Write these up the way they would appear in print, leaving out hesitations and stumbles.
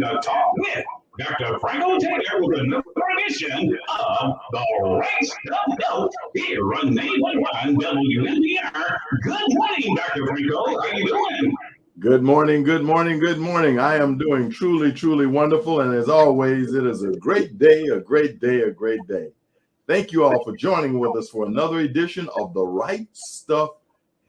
the Talk with Dr. Franco Taylor with another edition of the Right Stuff Health here on 911 WNPR. Good morning, Dr. Franco. How you doing? Good morning, good morning, good morning. I am doing truly, truly wonderful. And as always, it is a great day, a great day, a great day. Thank you all for joining with us for another edition of The Right Stuff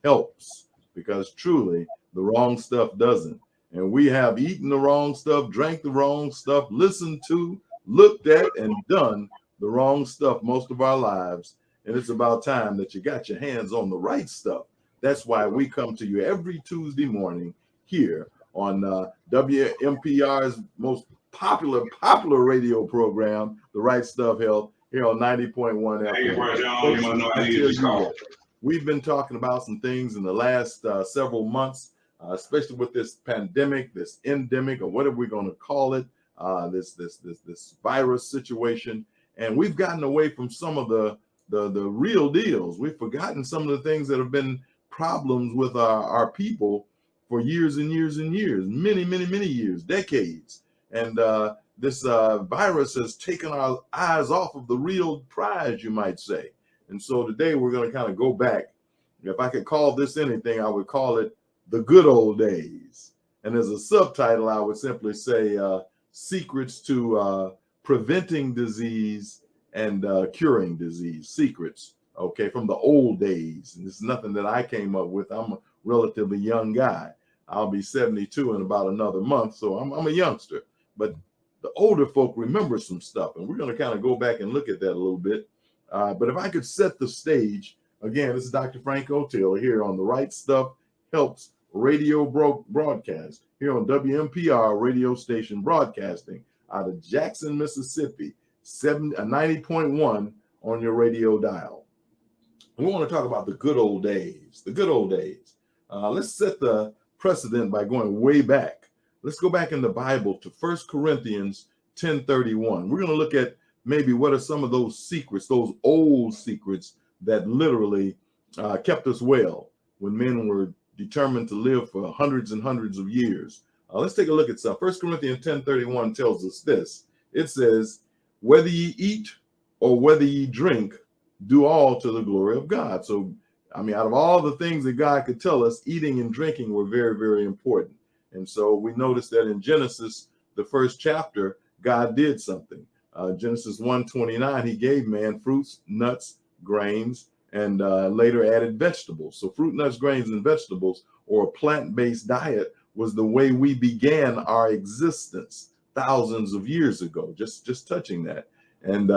Helps, because truly the wrong stuff doesn't. And we have eaten the wrong stuff, drank the wrong stuff, listened to, looked at, and done the wrong stuff most of our lives. And it's about time that you got your hands on the right stuff. That's why we come to you every Tuesday morning here on WMPR's most popular radio program, The Right Stuff Health, here on 90.1 FM. We've been talking about some things in the last several months, especially with this pandemic, this endemic, or whatever we're going to call it, this virus situation. And we've gotten away from some of the real deals. We've forgotten some of the things that have been problems with our people for years and years and years, many, many, many years, decades. And this virus has taken our eyes off of the real prize, you might say. And so today we're going to kind of go back. If I could call this anything, I would call it the good old days. And as a subtitle, I would simply say secrets to preventing disease and curing disease, secrets. Okay, from the old days. And it's nothing that I came up with. I'm a relatively young guy. I'll be 72 in about another month, so I'm a youngster. But the older folk remember some stuff, and we're going to kind of go back and look at that a little bit. But if I could set the stage, again, this is Dr. Franco Taylor here on the Right Stuff Helps radio broadcast here on WMPR radio station broadcasting out of Jackson, Mississippi, 90.1 on your radio dial. We want to talk about the good old days, the good old days. Let's set the precedent by going way back. Let's go back in the Bible to 1 Corinthians 10:31. We're going to look at maybe what are some of those secrets, those old secrets that literally kept us well when men were determined to live for hundreds and hundreds of years. Let's take a look at some. 1 Corinthians 10:31 tells us this. It says, whether ye eat or whether ye drink, do all to the glory of God. So, I mean, out of all the things that God could tell us, eating and drinking were very, very important. And so we notice that in Genesis, the first chapter, God did something. Genesis 1:29, he gave man fruits, nuts, grains, and later added vegetables. So fruit, nuts, grains, and vegetables, or a plant-based diet, was the way we began our existence thousands of years ago, just touching that. And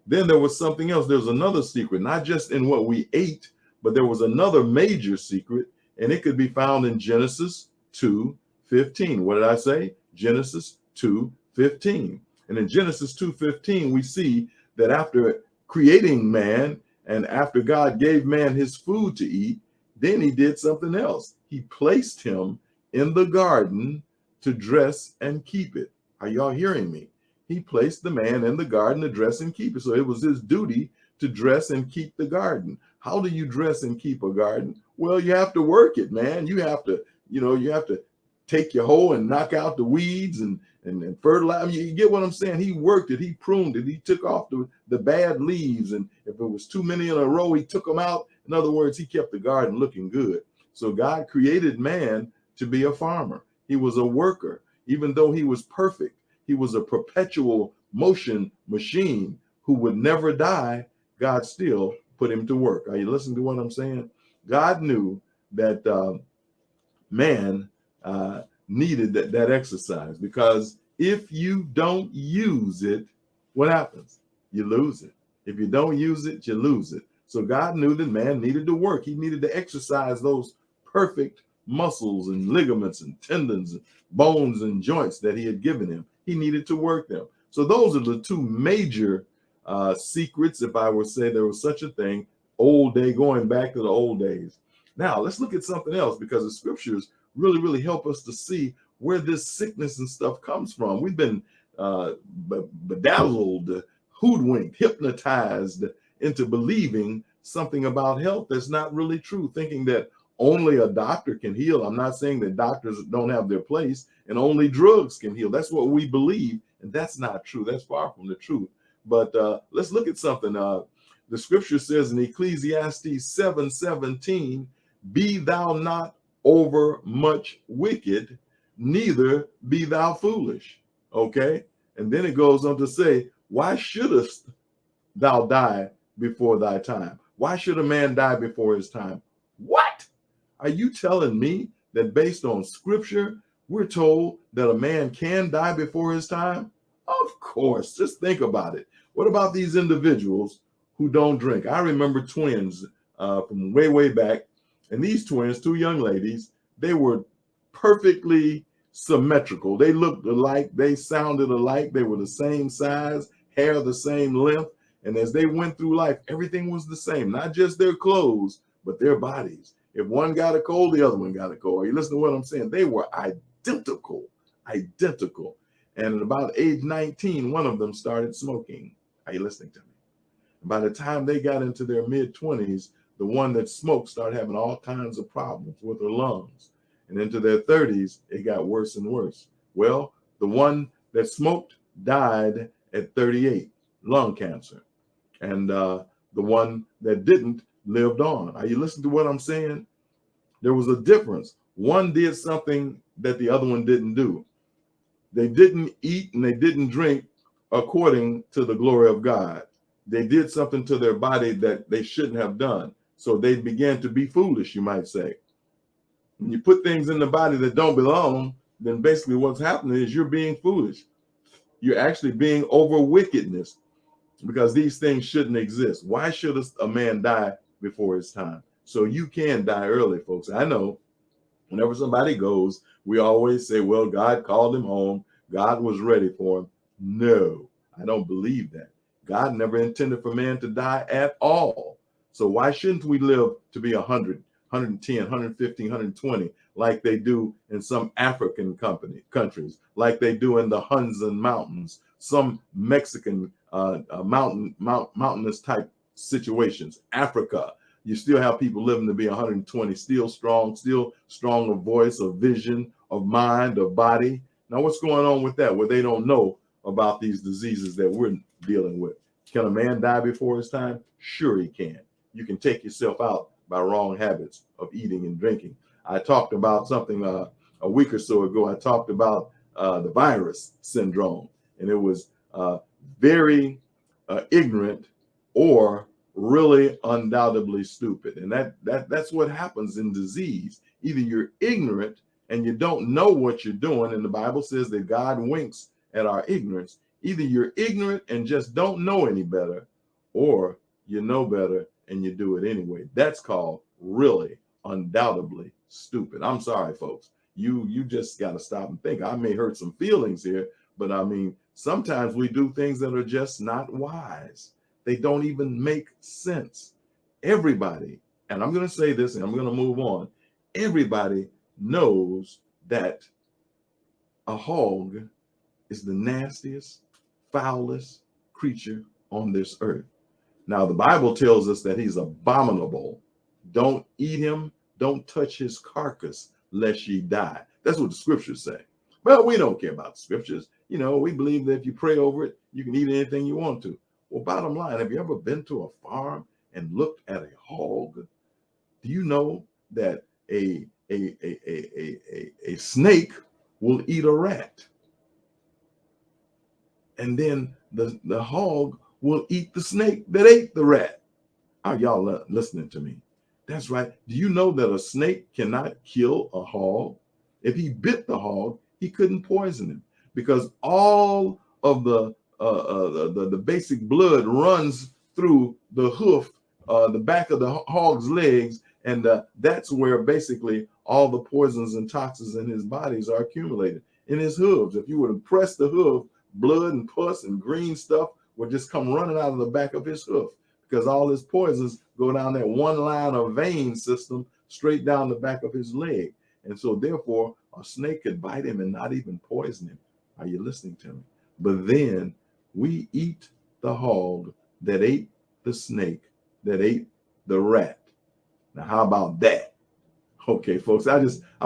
then there was something else. There's another secret, not just in what we ate, but there was another major secret, and it could be found in Genesis 2:15. What did I say? Genesis 2:15. And in Genesis 2:15, we see that after creating man and after God gave man his food to eat, then he did something else. He placed him in the garden to dress and keep it. Are y'all hearing me? He placed the man in the garden to dress and keep it. So it was his duty to dress and keep the garden. How do you dress and keep a garden? Well, you have to work it, man. You have to, you have to take your hoe and knock out the weeds and fertilize. I mean, you get what I'm saying? He worked it. He pruned it. He took off the bad leaves. And if it was too many in a row, he took them out. In other words, he kept the garden looking good. So God created man to be a farmer. He was a worker. Even though he was perfect, he was a perpetual motion machine who would never die. God still put him to work. Are you listening to what I'm saying? God knew that man needed that exercise, because if you don't use it, what happens? You lose it. If you don't use it, you lose it. So God knew that man needed to work. He needed to exercise those perfect muscles and ligaments and tendons and bones and joints that he had given him. He needed to work them. So those are the two major secrets, if I were to say there was such a thing, going back to the old days. Now, let's look at something else, because the scriptures really, really help us to see where this sickness and stuff comes from. We've been bedazzled, hoodwinked, hypnotized into believing something about health that's not really true, thinking that only a doctor can heal. I'm not saying that doctors don't have their place and only drugs can heal. That's what we believe, and that's not true. That's far from the truth. But let's look at something. The scripture says in Ecclesiastes 7:17, be thou not over much wicked, neither be thou foolish. Okay? And then it goes on to say, why shouldest thou die before thy time? Why should a man die before his time? What? Are you telling me that based on scripture, we're told that a man can die before his time? Of course. Just think about it. What about these individuals who don't drink? I remember twins from way, way back. And these twins, two young ladies, they were perfectly symmetrical. They looked alike. They sounded alike. They were the same size, hair the same length. And as they went through life, everything was the same, not just their clothes, but their bodies. If one got a cold, the other one got a cold. Are you listening to what I'm saying? They were identical. And at about age 19, one of them started smoking. Are you listening to me? By the time they got into their mid-20s, the one that smoked started having all kinds of problems with her lungs. And into their 30s, it got worse and worse. Well, the one that smoked died at 38, lung cancer. And the one that didn't lived on. Are you listening to what I'm saying? There was a difference. One did something that the other one didn't do. They didn't eat and they didn't drink according to the glory of God. They did something to their body that they shouldn't have done. So they began to be foolish, you might say. When you put things in the body that don't belong, then basically what's happening is you're being foolish. You're actually being over wickedness, because these things shouldn't exist. Why should a man die before his time? So you can die early, folks. I know whenever somebody goes, we always say, well, God called him home. God was ready for him. No, I don't believe that. God never intended for man to die at all. So why shouldn't we live to be 100, 110, 115, 120, like they do in some African countries, like they do in the Hunza Mountains, some Mexican mountainous type situations. Africa, you still have people living to be 120, still strong of voice, of vision, of mind, of body. Now, what's going on with that? Where they don't know about these diseases that we're dealing with. Can a man die before his time? Sure he can. You can take yourself out by wrong habits of eating and drinking. I talked about something a week or so ago. I talked about the virus syndrome, and it was very ignorant or really undoubtedly stupid. And that's what happens in disease. Either you're ignorant and you don't know what you're doing, and the Bible says that God winks at our ignorance. Either you're ignorant and just don't know any better, or you know better and you do it anyway. That's called really undoubtedly stupid. I'm sorry, folks. You just got to stop and think. I may hurt some feelings here, but I mean, sometimes we do things that are just not wise. They don't even make sense. Everybody, and I'm going to say this and I'm going to move on. Everybody knows that a hog is the nastiest, foulest creature on this earth. Now, the Bible tells us that he's abominable. Don't eat him. Don't touch his carcass, lest ye die. That's what the scriptures say. Well, we don't care about the scriptures. You know, we believe that if you pray over it, you can eat anything you want to. Well, bottom line, have you ever been to a farm and looked at a hog? Do you know that a snake will eat a rat? And then the hog will eat the snake that ate the rat. Are y'all listening to me? That's right. Do you know that a snake cannot kill a hog? If he bit the hog, he couldn't poison him, because all of the basic blood runs through the hoof, the back of the hog's legs, and that's where basically all the poisons and toxins in his bodies are accumulated, in his hooves. If you were to press the hoof, blood and pus and green stuff would just come running out of the back of his hoof, because all his poisons go down that one line of vein system straight down the back of his leg. And so therefore, a snake could bite him and not even poison him. Are you listening to me? But then we eat the hog that ate the snake, that ate the rat. Now, how about that? Okay, folks, I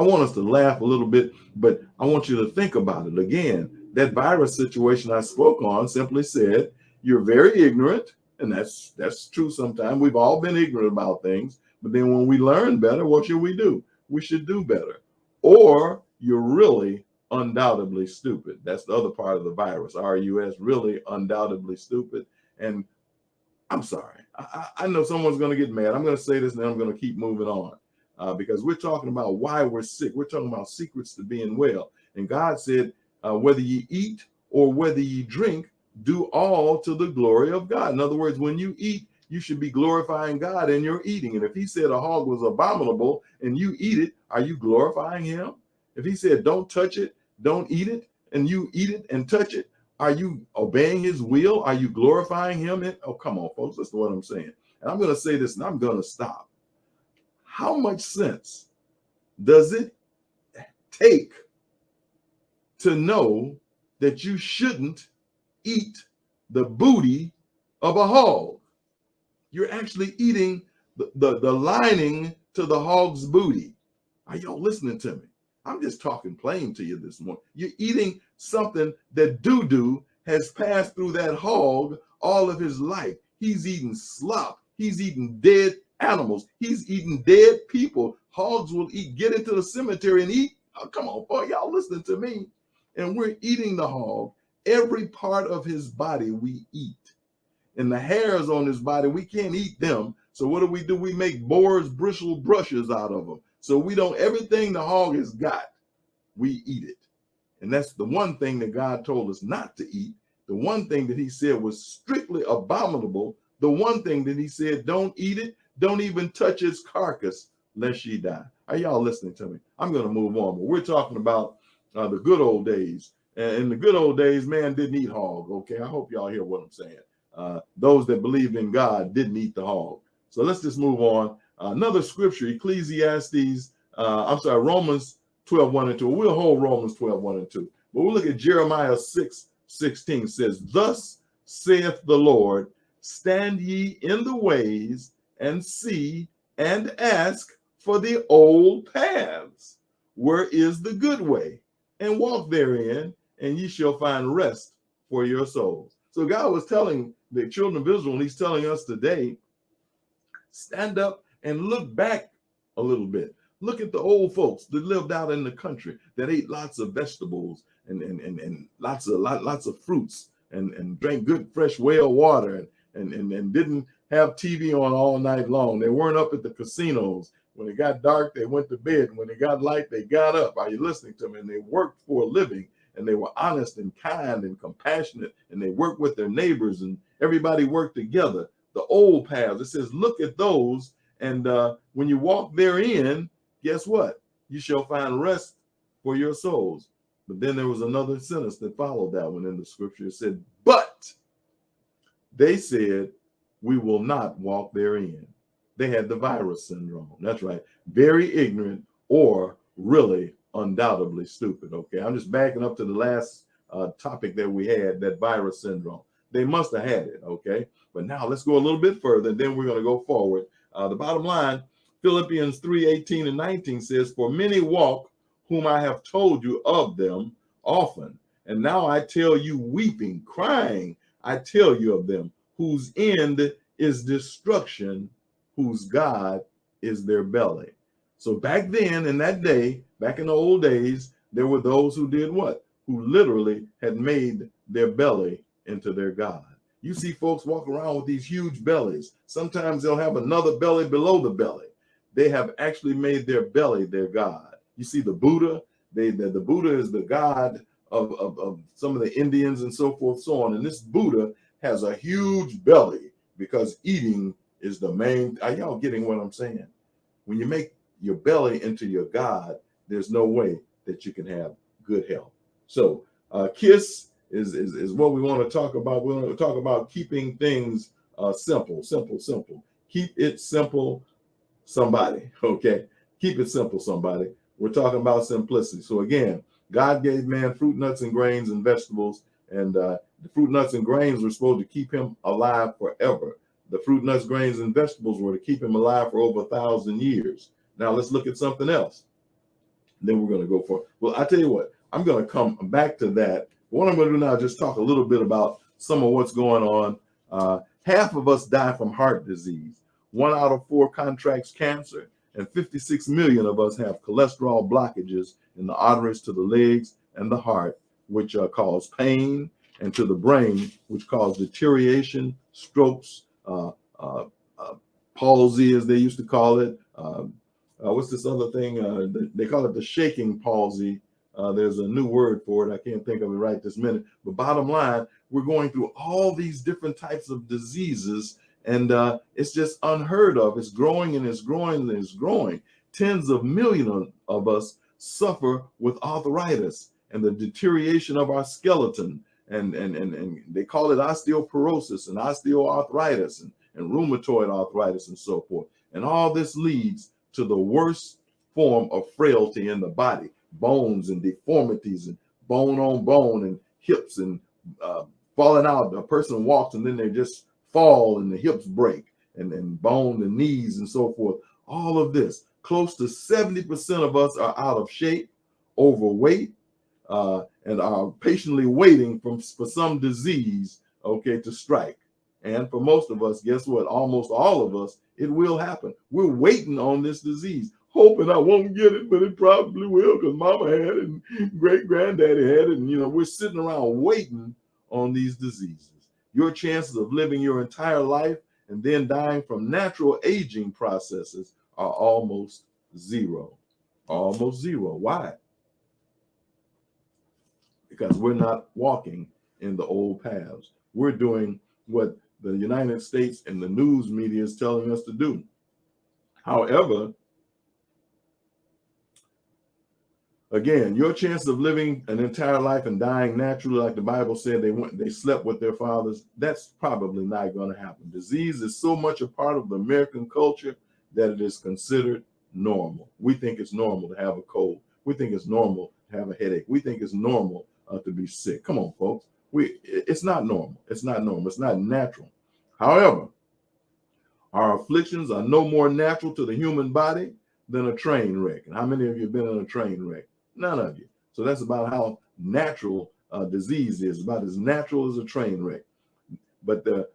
want us to laugh a little bit, but I want you to think about it. Again, that virus situation I spoke on simply said you're very ignorant, and that's true sometimes. We've all been ignorant about things, but then when we learn better, what should we do? We should do better. Or you're really undoubtedly stupid. That's the other part of the virus. RUS, really undoubtedly stupid. And I'm sorry. I know someone's going to get mad. I'm going to say this and then I'm going to keep moving on because we're talking about why we're sick. We're talking about secrets to being well. And God said, whether you eat or whether you drink, do all to the glory of God. In other words, when you eat, you should be glorifying God in your eating. And if he said a hog was abominable and you eat it, are you glorifying him? If he said don't touch it, don't eat it, and you eat it and touch it, are you obeying his will? Are you glorifying him? Oh, come on, folks. Listen to what I'm saying. And I'm going to say this and I'm going to stop. How much sense does it take to know that you shouldn't eat the booty of a hog? You're actually eating the lining to the hog's booty. Are y'all listening to me? I'm just talking plain to you this morning. You're eating something that doo-doo has passed through that hog all of his life. He's eating slop. He's eating dead animals. He's eating dead people. Hogs will get into the cemetery and eat. Oh, come on, boy, y'all listening to me. And we're eating the hog. Every part of his body we eat. And the hairs on his body, we can't eat them. So what do? We make boar's bristle brushes out of them. So we don't, everything the hog has got, we eat it. And that's the one thing that God told us not to eat. The one thing that he said was strictly abominable. The one thing that he said, don't eat it. Don't even touch its carcass lest ye die. Are y'all listening to me? I'm going to move on. But we're talking about the good old days. And in the good old days, man didn't eat hog. Okay, I hope y'all hear what I'm saying. Those that believed in God didn't eat the hog. So let's just move on. Another scripture, Romans 12:1 and 2. We'll hold Romans 12:1 and 2. But we'll look at Jeremiah 6:16 says, thus saith the Lord, stand ye in the ways and see and ask for the old paths, where is the good way, and walk therein, and ye shall find rest for your souls. So God was telling the children of Israel, and he's telling us today, stand up and look back a little bit. Look at the old folks that lived out in the country that ate lots of vegetables and lots of fruits and drank good fresh whale water and didn't have TV on all night long. They weren't up at the casinos. When it got dark, they went to bed. When it got light, they got up. Are you listening to me? And they worked for a living. And they were honest and kind and compassionate. And they worked with their neighbors. And everybody worked together. The old paths. It says, look at those. And when you walk therein, guess what? You shall find rest for your souls. But then there was another sentence that followed that one in the scripture. It said, but they said, we will not walk therein. They had the virus syndrome. That's right. Very ignorant or really undoubtedly stupid. Okay. I'm just backing up to the last topic that we had, that virus syndrome. They must have had it. Okay. But now let's go a little bit further. And then we're going to go forward. The bottom line, Philippians 3:18 and 19 says, for many walk whom I have told you of them often. And now I tell you weeping, crying, I tell you of them, whose end is destruction, whose God is their belly. So back then, in that day, back in the old days, there were those who did what? Who literally had made their belly into their God. You see folks walk around with these huge bellies. Sometimes they'll have another belly below the belly. They have actually made their belly their God. You see the Buddha, the Buddha is the God of some of the Indians and so forth, so on. And this Buddha has a huge belly because eating is the main. Are y'all getting what I'm saying? When you make your belly into your God, there's no way that you can have good health. So KISS is what we want to talk about. We want to talk about keeping things simple. Keep it simple, somebody. Okay, keep it simple, somebody. We're talking about simplicity. So again, God gave man fruit, nuts, and grains and vegetables, and the fruit, nuts, and grains were supposed to keep him alive forever. The fruit, nuts, grains, and vegetables were to keep him alive for over 1,000 years. Now let's look at something else. Then we're going to go for, well, I tell you what, I'm going to come back to that. What I'm going to do now is just talk a little bit about some of what's going on. Half of us die from heart disease. 1 out of 4 contracts cancer, and 56 million of us have cholesterol blockages in the arteries to the legs and the heart, which cause pain, and to the brain, which cause deterioration, strokes, palsy, as they used to call it. What's this other thing? They call it the shaking palsy. There's a new word for it. I can't think of it right this minute. But bottom line, we're going through all these different types of diseases, and it's just unheard of. It's growing and it's growing and it's growing. Tens of millions of us suffer with arthritis and the deterioration of our skeleton. And they call it osteoporosis and osteoarthritis and rheumatoid arthritis and so forth. And all this leads to the worst form of frailty in the body, bones and deformities and bone on bone and hips and falling out. A person walks and then they just fall and the hips break and bone and knees and so forth. All of this, close to 70% of us are out of shape, overweight, and are patiently waiting for some disease, okay, to strike. And for most of us, guess what? Almost all of us, it will happen. We're waiting on this disease, hoping I won't get it, but it probably will because mama had it and great granddaddy had it. And, you know, we're sitting around waiting on these diseases. Your chances of living your entire life and then dying from natural aging processes are almost zero. Almost zero. Why? Because we're not walking in the old paths. We're doing what the United States and the news media is telling us to do. However, again, your chance of living an entire life and dying naturally, like the Bible said, they slept with their fathers, that's probably not going to happen. Disease is so much a part of the American culture that it is considered normal. We think it's normal to have a cold. We think it's normal to have a headache. We think it's normal to be sick. Come on, folks. It's not normal. It's not normal. It's not natural. However, our afflictions are no more natural to the human body than a train wreck. And how many of you have been in a train wreck? None of you. So that's about how natural disease is, about as natural as a train wreck. But the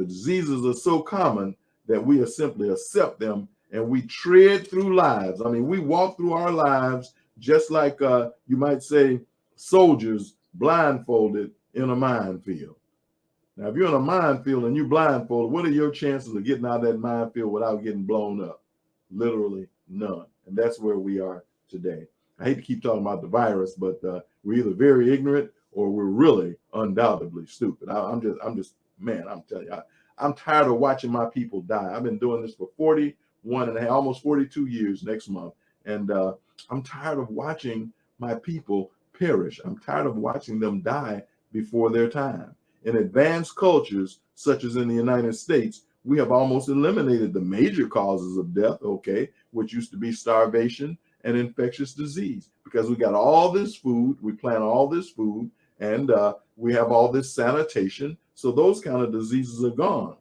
diseases are so common that we simply accept them and we tread through lives. I mean, we walk through our lives just like you might say soldiers blindfolded in a minefield. Now, if you're in a minefield and you're blindfolded, what are your chances of getting out of that minefield without getting blown up? Literally none. And that's where we are today. I hate to keep talking about the virus, but we're either very ignorant or we're really undoubtedly stupid. I'm just, man, I'm telling you, I'm tired of watching my people die. I've been doing this for 41 and a half, almost 42 years next month. And I'm tired of watching my people perish. I'm tired of watching them die before their time. In advanced cultures, such as in the United States, we have almost eliminated the major causes of death, okay, which used to be starvation and infectious disease, because we got all this food, we plant all this food, and we have all this sanitation. So those kind of diseases are gone.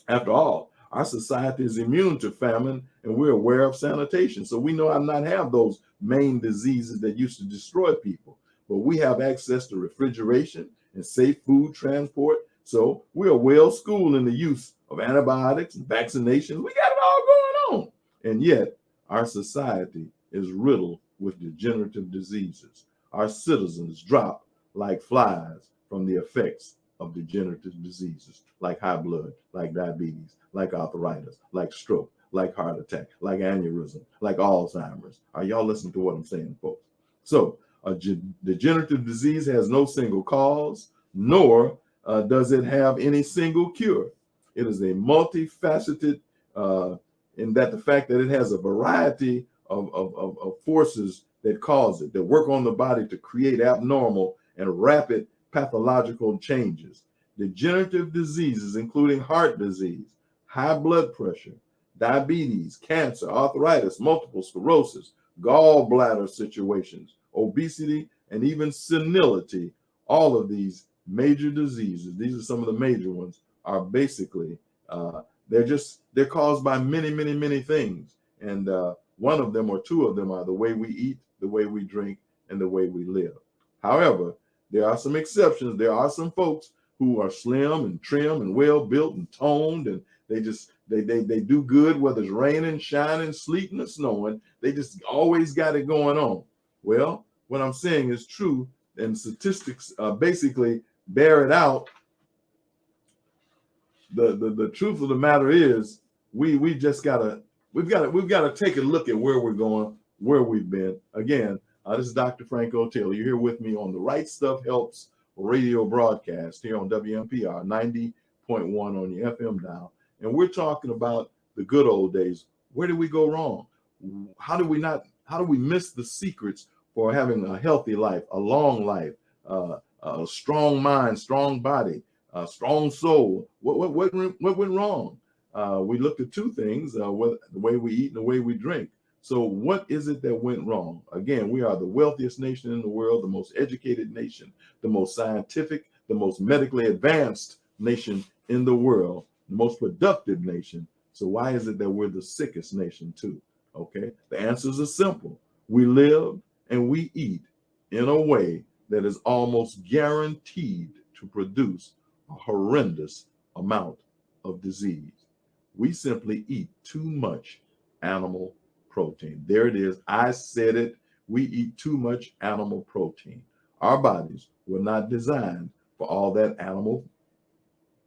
After all, our society is immune to famine, and we're aware of sanitation. So we know how not have those main diseases that used to destroy people. But we have access to refrigeration and safe food transport. So we are well schooled in the use of antibiotics and vaccinations. We got it all going on. And yet our society is riddled with degenerative diseases. Our citizens drop like flies from the effects of degenerative diseases, like high blood, like diabetes, like arthritis, like stroke, like heart attack, like aneurysm, like Alzheimer's. Are y'all listening to what I'm saying, folks? So a degenerative disease has no single cause, nor does it have any single cure. It is a multifaceted, in that the fact that it has a variety of forces that cause it, that work on the body to create abnormal and rapid pathological changes. Degenerative diseases, including heart disease, high blood pressure, diabetes, cancer, arthritis, multiple sclerosis, gallbladder situations, obesity, and even senility, all of these major diseases, these are some of the major ones, are basically, they're caused by many, many, many things. And one of them or two of them are the way we eat, the way we drink, and the way we live. However, there are some exceptions. There are some folks who are slim and trim and well built and toned, and they do good whether it's raining, shining, sleeting, or snowing. They just always got it going on. Well, what I'm saying is true, and statistics basically bear it out. The truth of the matter is we've gotta take a look at where we're going, where we've been. Again, this is Dr. Franco Taylor. You're here with me on the Right Stuff Helps radio broadcast here on WMPR 90.1 on your FM dial. And we're talking about the good old days. Where did we go wrong? How do we miss the secrets for having a healthy life, a long life, a strong mind, strong body, strong soul? What went wrong? We looked at two things, the way we eat and the way we drink. So what is it that went wrong? Again, we are the wealthiest nation in the world, the most educated nation, the most scientific, the most medically advanced nation in the world, the most productive nation. So why is it that we're the sickest nation too? Okay, the answers are simple. We live and we eat in a way that is almost guaranteed to produce a horrendous amount of disease. We simply eat too much animal protein. There it is. I said it. We eat too much animal protein. Our bodies were not designed for all that animal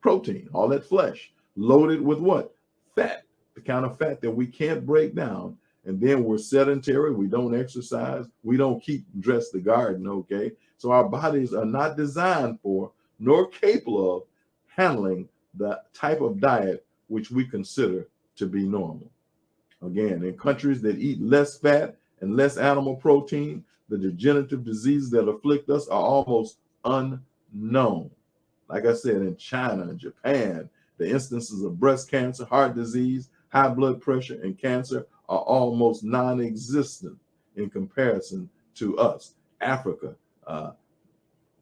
protein, all that flesh, loaded with what? Fat, the kind of fat that we can't break down. And then we're sedentary. We don't exercise. We don't dress the garden. Okay. So our bodies are not designed for, nor capable of handling the type of diet which we consider to be normal. Again, in countries that eat less fat and less animal protein, the degenerative diseases that afflict us are almost unknown. Like I said, in China and Japan, the instances of breast cancer, heart disease, high blood pressure, and cancer are almost non-existent in comparison to us. Africa,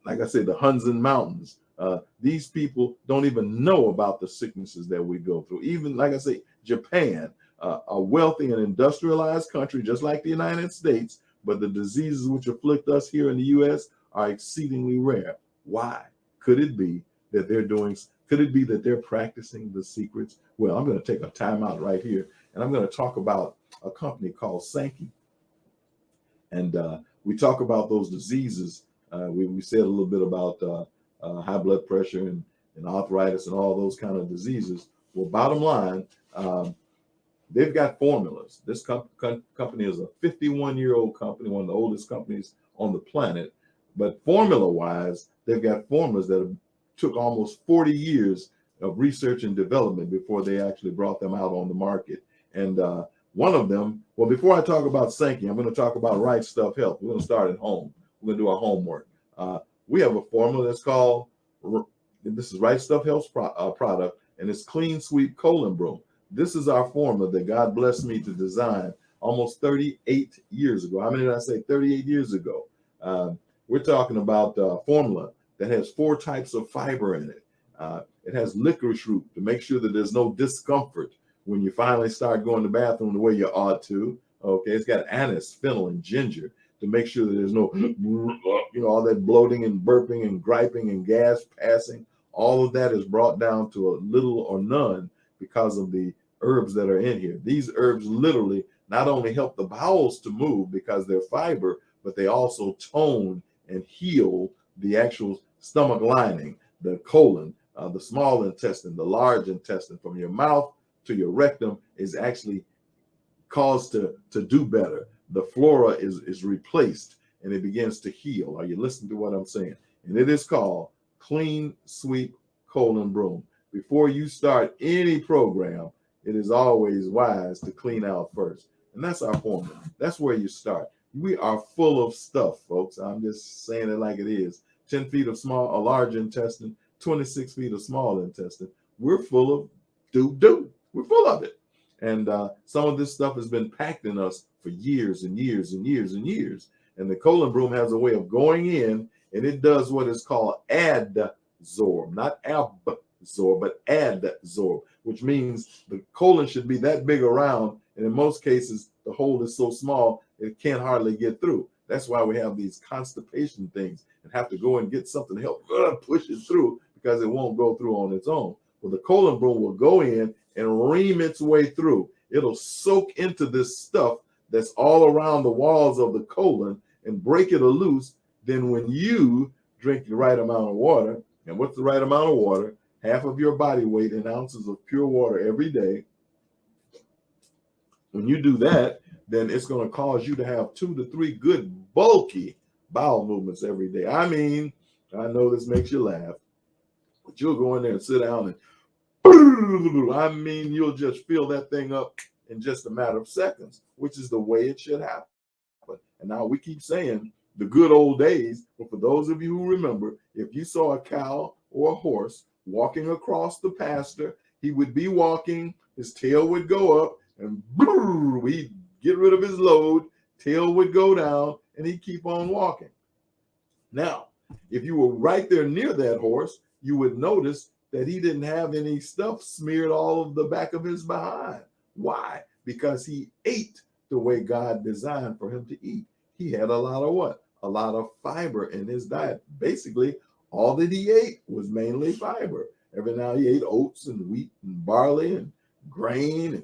like I said, the Hunzan Mountains, these people don't even know about the sicknesses that we go through. Even, like I say, Japan, a wealthy and industrialized country just like the United States, but the diseases which afflict us here in the U.S. are exceedingly rare. Why? Could it be that they're practicing the secrets? Well, I'm going to take a time out right here, and I'm going to talk about a company called Sankey. And we talk about those diseases. We said a little bit about high blood pressure and arthritis and all those kind of diseases. Well, bottom line, they've got formulas. This company is a 51-year-old company, one of the oldest companies on the planet. But formula-wise, they've got formulas that took almost 40 years of research and development before they actually brought them out on the market. And one of them, well, before I talk about Sankey, I'm going to talk about Right Stuff Health. We're going to start at home. We're going to do our homework. We have a formula that's called, this is Right Stuff Health's product, and it's Clean Sweep Colon Broom. This is our formula that God blessed me to design almost 38 years ago. How many did I say? 38 years ago. We're talking about a formula that has 4 types of fiber in it. It has licorice root to make sure that there's no discomfort when you finally start going to the bathroom the way you ought to. Okay, it's got anise, fennel, and ginger to make sure that there's no, all that bloating and burping and griping and gas passing. All of that is brought down to a little or none because of the herbs that are in here. These herbs literally not only help the bowels to move because they're fiber, but they also tone and heal the actual stomach lining, the colon, the small intestine, the large intestine, from your mouth to your rectum is actually caused to do better. The flora is replaced and it begins to heal. Are you listening to what I'm saying? And it is called Clean Sweep Colon Broom. Before you start any program, it is always wise to clean out first. And that's our formula. That's where you start. We are full of stuff, folks. I'm just saying it like it is. 10 feet of a large intestine, 26 feet of small intestine. We're full of doo-doo. We're full of it. And some of this stuff has been packed in us for years and years and years and years. And the colon broom has a way of going in, and it does what is called adsorb, not absorb. absorb, but adsorb, which means the colon should be that big around, and in most cases, the hole is so small it can't hardly get through. That's why we have these constipation things and have to go and get something to help push it through because it won't go through on its own. Well, the colon broom will go in and ream its way through. It'll soak into this stuff that's all around the walls of the colon and break it loose. Then when you drink the right amount of water, and what's the right amount of water? Half of your body weight in ounces of pure water every day. When you do that, then it's going to cause you to have 2 to 3 good bulky bowel movements every day. I mean, I know this makes you laugh, but you'll go in there and sit down and I mean, you'll just fill that thing up in just a matter of seconds, which is the way it should happen. And now we keep saying the good old days, but for those of you who remember, if you saw a cow or a horse walking across the pasture, he would be walking, his tail would go up, and he'd get rid of his load, tail would go down, and he'd keep on walking. Now, if you were right there near that horse, you would notice that he didn't have any stuff smeared all over the back of his behind. Why? Because he ate the way God designed for him to eat. He had a lot of what? A lot of fiber in his diet. Basically, all that he ate was mainly fiber. Every now he ate oats and wheat and barley and grain.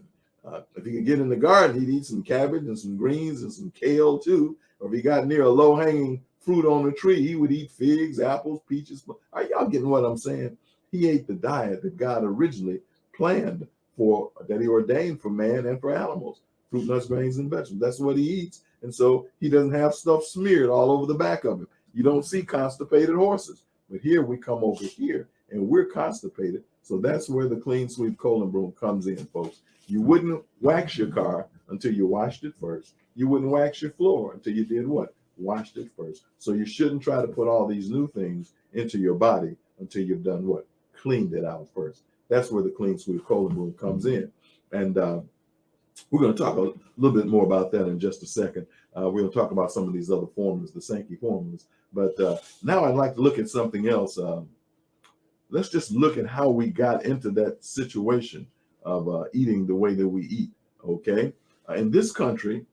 And if he could get in the garden, he'd eat some cabbage and some greens and some kale too. Or if he got near a low-hanging fruit on the tree, he would eat figs, apples, peaches. Are y'all getting what I'm saying? He ate the diet that God originally planned for, that he ordained for man and for animals. Fruit, nuts, grains, and vegetables. That's what he eats. And so he doesn't have stuff smeared all over the back of him. You don't see constipated horses. But here we come over here and we're constipated. So that's where the clean sweep colon broom comes in, folks. You wouldn't wax your car until you washed it first. You wouldn't wax your floor until you did what? Washed it first. So you shouldn't try to put all these new things into your body until you've done what? Cleaned it out first. That's where the clean sweep colon broom comes in. And we're going to talk a little bit more about that in just a second. We're going to talk about some of these other formulas, the Sankey formulas. But now I'd like to look at something else. Let's just look at how we got into that situation of eating the way that we eat, okay? In this country,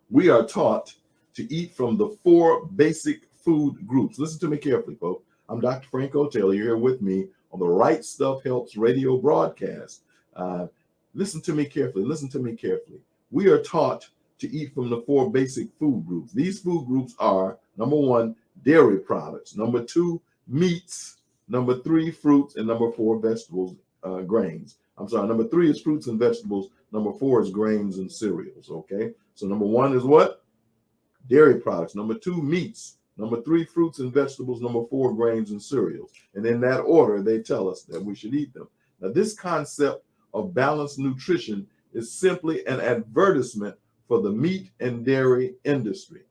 we are taught to eat from the 4 basic food groups. Listen to me carefully, folks. I'm Dr. Franco Taylor. You're here with me on the Right Stuff Helps radio broadcast. Listen to me carefully. Listen to me carefully. We are taught to eat from the 4 basic food groups. These food groups are, number 1, dairy products. Number 2, meats. Number 3, fruits. And number 4, vegetables, grains. I'm sorry, number 3 is fruits and vegetables. Number 4 is grains and cereals, okay? So number 1 is what? Dairy products. Number 2, meats. Number 3, fruits and vegetables. Number 4, grains and cereals. And in that order, they tell us that we should eat them. Now, this concept of balanced nutrition is simply an advertisement for the meat and dairy industry.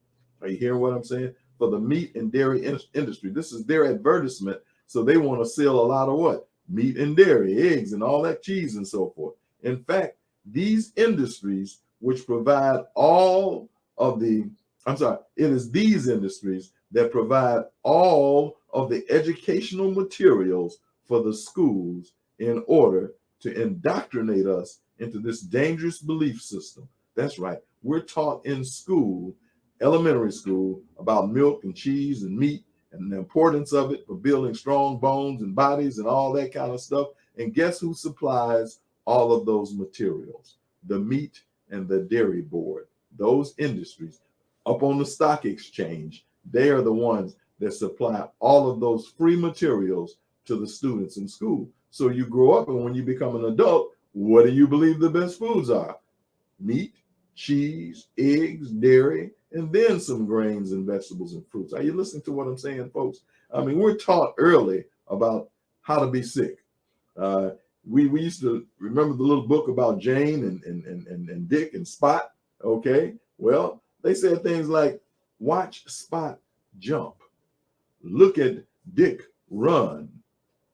Are you hearing what I'm saying? For the meat and dairy industry. This is their advertisement. So they want to sell a lot of what? Meat and dairy, eggs and all that, cheese and so forth. In fact, these industries, which provide all of the, it is these industries that provide all of the educational materials for the schools in order to indoctrinate us into this dangerous belief system. That's right. We're taught in school, elementary school, about milk and cheese and meat and the importance of it for building strong bones and bodies and all that kind of stuff. And guess who supplies all of those materials? The meat and the dairy board. Those industries up on the stock exchange, they are the ones that supply all of those free materials to the students in school. So you grow up, and when you become an adult, what do you believe the best foods are? Meat, cheese, eggs, dairy, and then some grains and vegetables and fruits. Are you listening to what I'm saying, folks? I mean, we're taught early about how to be sick. We used to remember the little book about Jane and Dick and Spot. Okay, well, they said things like, watch Spot jump, look at Dick run,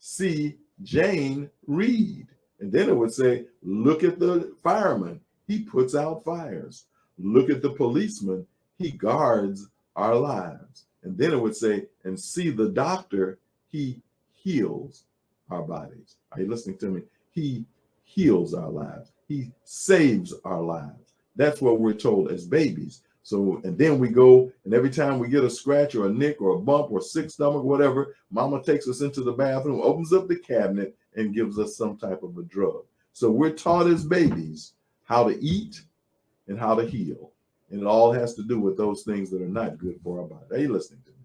see Jane read. And then it would say, look at the fireman, he puts out fires. Look at the policeman, he guards our lives. And then it would say, and see the doctor, he heals our bodies. Are you listening to me? He heals our lives. He saves our lives. That's what we're told as babies. So, and then we go, and every time we get a scratch or a nick or a bump or sick stomach, whatever, mama takes us into the bathroom, opens up the cabinet, and gives us some type of a drug. So we're taught as babies how to eat and how to heal. And it all has to do with those things that are not good for our body. Are you listening to me?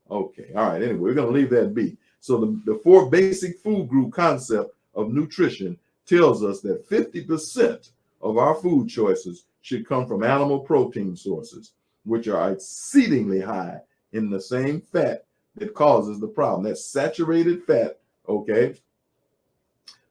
Okay. All right. Anyway, we're going to leave that be. So the four basic food group concept of nutrition tells us that 50% of our food choices should come from animal protein sources, which are exceedingly high in the same fat that causes the problem. That's saturated fat, okay,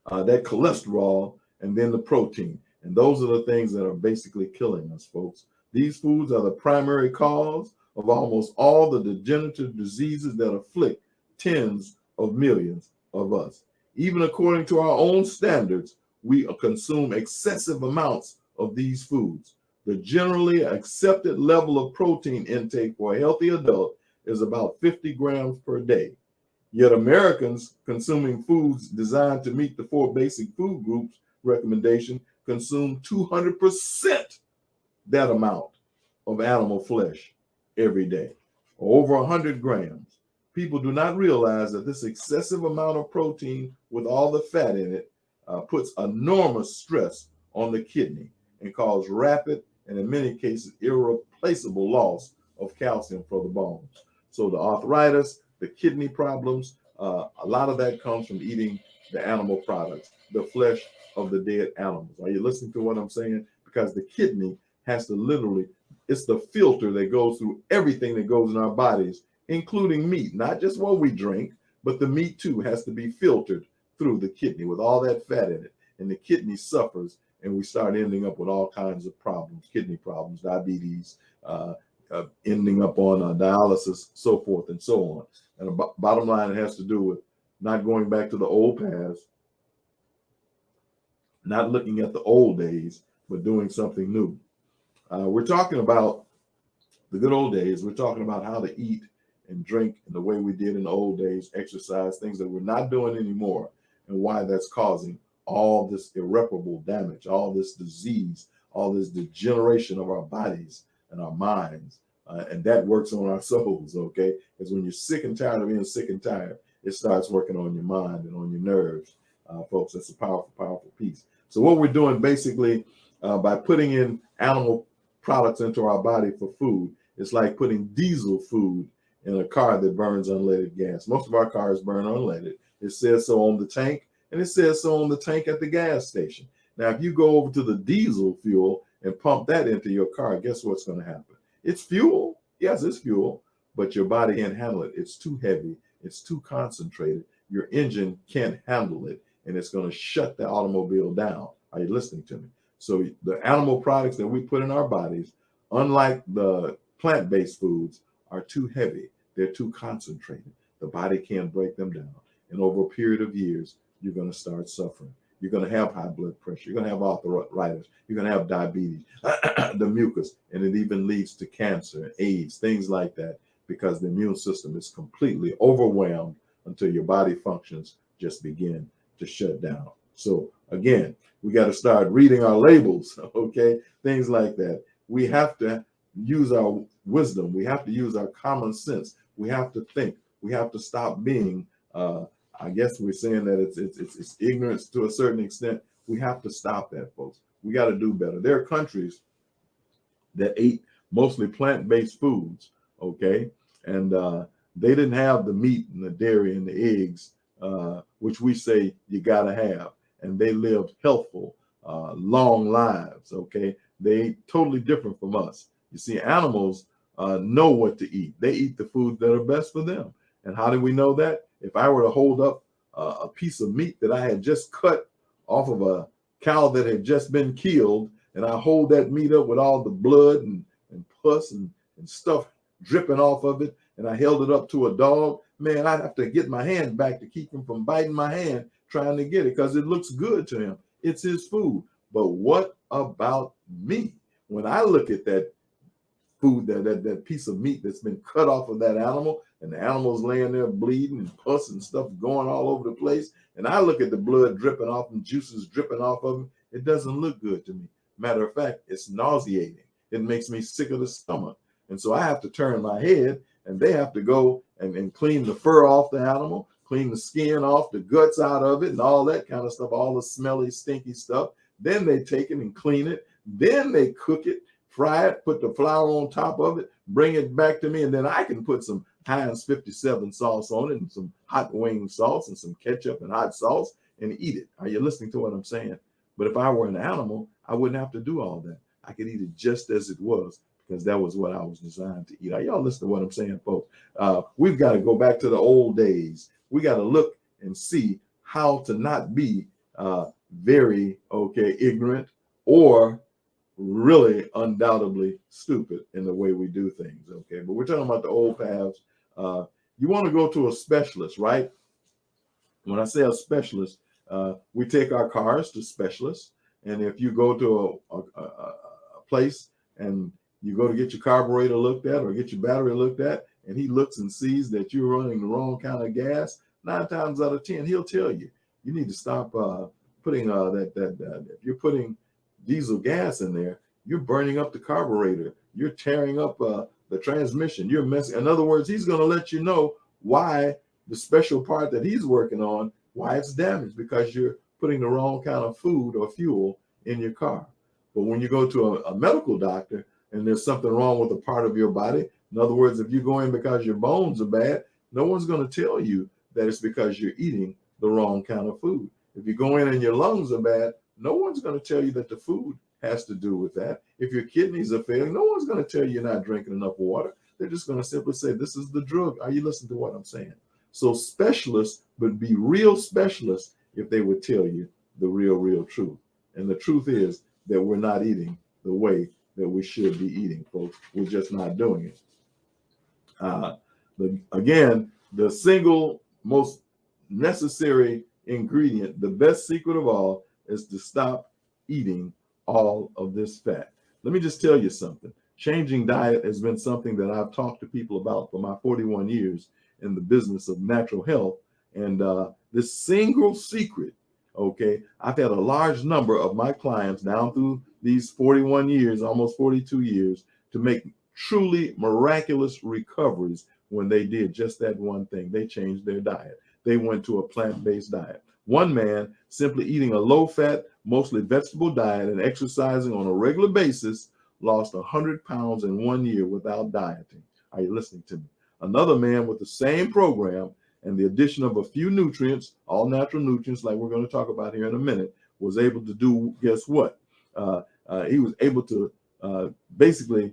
that cholesterol, and then the protein. And those are the things that are basically killing us, folks. These foods are the primary cause of almost all the degenerative diseases that afflict tens of millions of us. Even according to our own standards, we consume excessive amounts of these foods. The generally accepted level of protein intake for a healthy adult is about 50 grams per day. Yet Americans consuming foods designed to meet the four basic food groups recommendation consume 200% that amount of animal flesh every day, or over 100 grams. People do not realize that this excessive amount of protein with all the fat in it puts enormous stress on the kidney and causes rapid and in many cases irreplaceable loss of calcium for the bones. So the arthritis, the kidney problems, a lot of that comes from eating the animal products, the flesh of the dead animals. Are you listening to what I'm saying? Because the kidney has to literally, it's the filter that goes through everything that goes in our bodies, including meat, not just what we drink, but the meat too has to be filtered through the kidney with all that fat in it. And the kidney suffers, and we start ending up with all kinds of problems, kidney problems, diabetes, ending up on dialysis, so forth and so on. And the bottom line, it has to do with not going back to the old past, not looking at the old days, but doing something new. We're talking about the good old days. We're talking about how to eat and drink in the way we did in the old days, exercise, things that we're not doing anymore, and why that's causing all this irreparable damage, all this disease, all this degeneration of our bodies and our minds. And that works on our souls, okay? Because when you're sick and tired of being sick and tired, it starts working on your mind and on your nerves, folks. That's a powerful, powerful piece. So what we're doing basically by putting in animal products into our body for food, it's like putting diesel food in a car that burns unleaded gas. Most of our cars burn unleaded. It says so on the tank, and it says so on the tank at the gas station. Now, if you go over to the diesel fuel and pump that into your car, guess what's going to happen? It's fuel. Yes, it's fuel, but your body can't handle it. It's too heavy. It's too concentrated. Your engine can't handle it, and it's going to shut the automobile down. Are you listening to me? So the animal products that we put in our bodies, unlike the plant-based foods, are too heavy. They're too concentrated. The body can't break them down. And over a period of years, you're going to start suffering. You're going to have high blood pressure. You're going to have arthritis. You're going to have diabetes, the mucus, and it even leads to cancer, AIDS, things like that, because the immune system is completely overwhelmed until your body functions just begin to shut down. So again, we got to start reading our labels, okay? Things like that. We have to use our wisdom. We have to use our common sense. We have to think. We have to stop being I guess we're saying that it's ignorance to a certain extent. We have to stop that, folks. We got to do better. There are countries that ate mostly plant-based foods, okay? And they didn't have the meat and the dairy and the eggs, which we say you got to have. And they lived healthful, long lives, okay? They ate totally different from us. You see, animals know what to eat. They eat the foods that are best for them. And how do we know that? If I were to hold up a piece of meat that I had just cut off of a cow that had just been killed, and I hold that meat up with all the blood and pus and stuff dripping off of it, and I held it up to a dog, man, I'd have to get my hand back to keep him from biting my hand trying to get it because it looks good to him. It's his food. But what about me? When I look at that food, that piece of meat that's been cut off of that animal, and the animal's laying there bleeding and pus and stuff going all over the place. And I look at the blood dripping off and juices dripping off of him. It doesn't look good to me. Matter of fact, it's nauseating. It makes me sick of the stomach. And so I have to turn my head, and they have to go and clean the fur off the animal, clean the skin off, the guts out of it, and all that kind of stuff, all the smelly, stinky stuff. Then they take it and clean it. Then they cook it, fry it, put the flour on top of it, bring it back to me, and then I can put some Heinz 57 sauce on it and some hot wing sauce and some ketchup and hot sauce and eat it. Are you listening to what I'm saying? But if I were an animal, I wouldn't have to do all that. I could eat it just as it was, because that was what I was designed to eat. Are y'all listening to what I'm saying, folks? We've got to go back to the old days. We got to look and see how to not be very, ignorant or really undoubtedly stupid in the way we do things, okay? But we're talking about the old paths. You want to go to a specialist, right? When I say a specialist, we take our cars to specialists. And if you go to a place and you go to get your carburetor looked at or get your battery looked at, and he looks and sees that you're running the wrong kind of gas, 9 times out of 10, he'll tell you, you need to stop putting if you're putting diesel gas in there, you're burning up the carburetor, you're tearing up the transmission, you're messing. In other words, he's going to let you know why the special part that he's working on, why it's damaged, because you're putting the wrong kind of food or fuel in your car. But when you go to a medical doctor and there's something wrong with a part of your body, in other words, if you go in because your bones are bad, no one's going to tell you that it's because you're eating the wrong kind of food. If you go in and your lungs are bad, no one's going to tell you that the food has to do with that. If your kidneys are failing, no one's going to tell you you're not drinking enough water. They're just going to simply say, this is the drug. Are you listening to what I'm saying? So specialists would be real specialists if they would tell you the real truth. And the truth is that we're not eating the way that we should be eating, folks. We're just not doing it. Again, the single most necessary ingredient, the best secret of all, is to stop eating all of this fat. Let me just tell you something. Changing diet has been something that I've talked to people about for my 41 years in the business of natural health. And this single secret, I've had a large number of my clients down through these 41 years, almost 42 years, to make truly miraculous recoveries when they did just that one thing. They changed their diet. They went to a plant-based diet. One man simply eating a low-fat, mostly vegetable diet and exercising on a regular basis lost 100 pounds in 1 year without dieting. Are you listening to me? Another man with the same program and the addition of a few nutrients, all natural nutrients like we're going to talk about here in a minute, was able to do, guess what? He was able to basically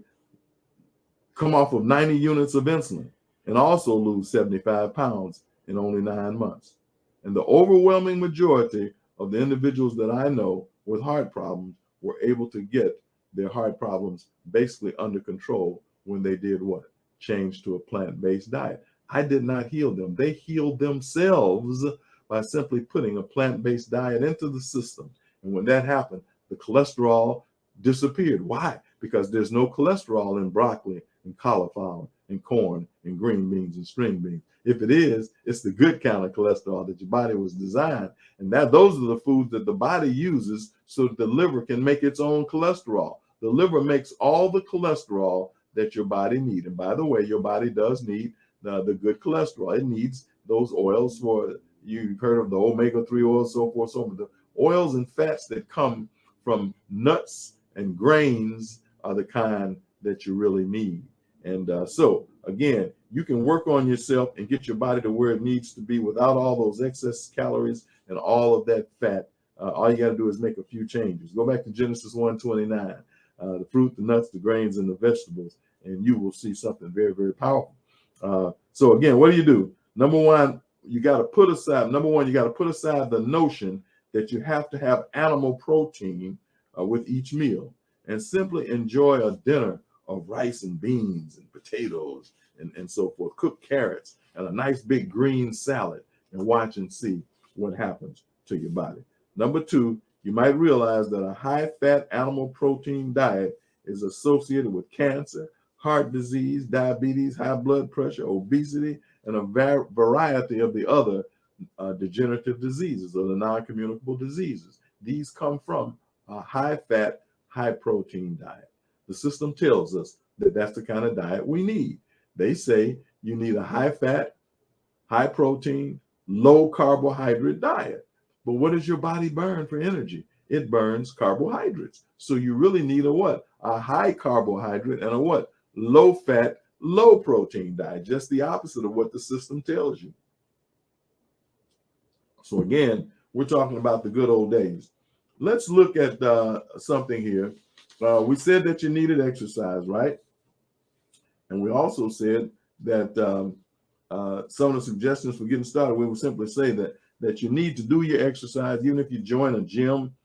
come off of 90 units of insulin and also lose 75 pounds in only 9 months. And the overwhelming majority of the individuals that I know with heart problems were able to get their heart problems basically under control when they did what? Change to a plant-based diet. I did not heal them. They healed themselves by simply putting a plant-based diet into the system. And when that happened, the cholesterol disappeared. Why? Because there's no cholesterol in broccoli and cauliflower and corn and green beans and string beans. If it is, it's the good kind of cholesterol that your body was designed. And those are the foods that the body uses so that the liver can make its own cholesterol. The liver makes all the cholesterol that your body needs. And by the way, your body does need the good cholesterol. It needs those oils for, you've heard of the omega-3 oils, so forth, so on. The oils and fats that come from nuts and grains are the kind that you really need. And so, again, you can work on yourself and get your body to where it needs to be without all those excess calories and all of that fat. All you got to do is make a few changes. Go back to Genesis 1:29, the fruit, the nuts, the grains, and the vegetables, and you will see something very, very powerful. So, again, what do? Number one, you got to put aside the notion that you have to have animal protein with each meal, and simply enjoy a dinner of rice and beans and potatoes and so forth, cooked carrots and a nice big green salad, and watch and see what happens to your body. Number two, you might realize that a high-fat animal protein diet is associated with cancer, heart disease, diabetes, high blood pressure, obesity, and a variety of the other degenerative diseases or the non-communicable diseases. These come from a high-fat, high-protein diet. The system tells us that that's the kind of diet we need. They say you need a high-fat, high-protein, low-carbohydrate diet. But what does your body burn for energy? It burns carbohydrates. So you really need a what? A high carbohydrate and a what? Low fat, low protein diet. Just the opposite of what the system tells you. So again, we're talking about the good old days. Let's look at something here. We said that you needed exercise, right? And we also said that some of the suggestions for getting started, we would simply say that you need to do your exercise, even if you join a gym,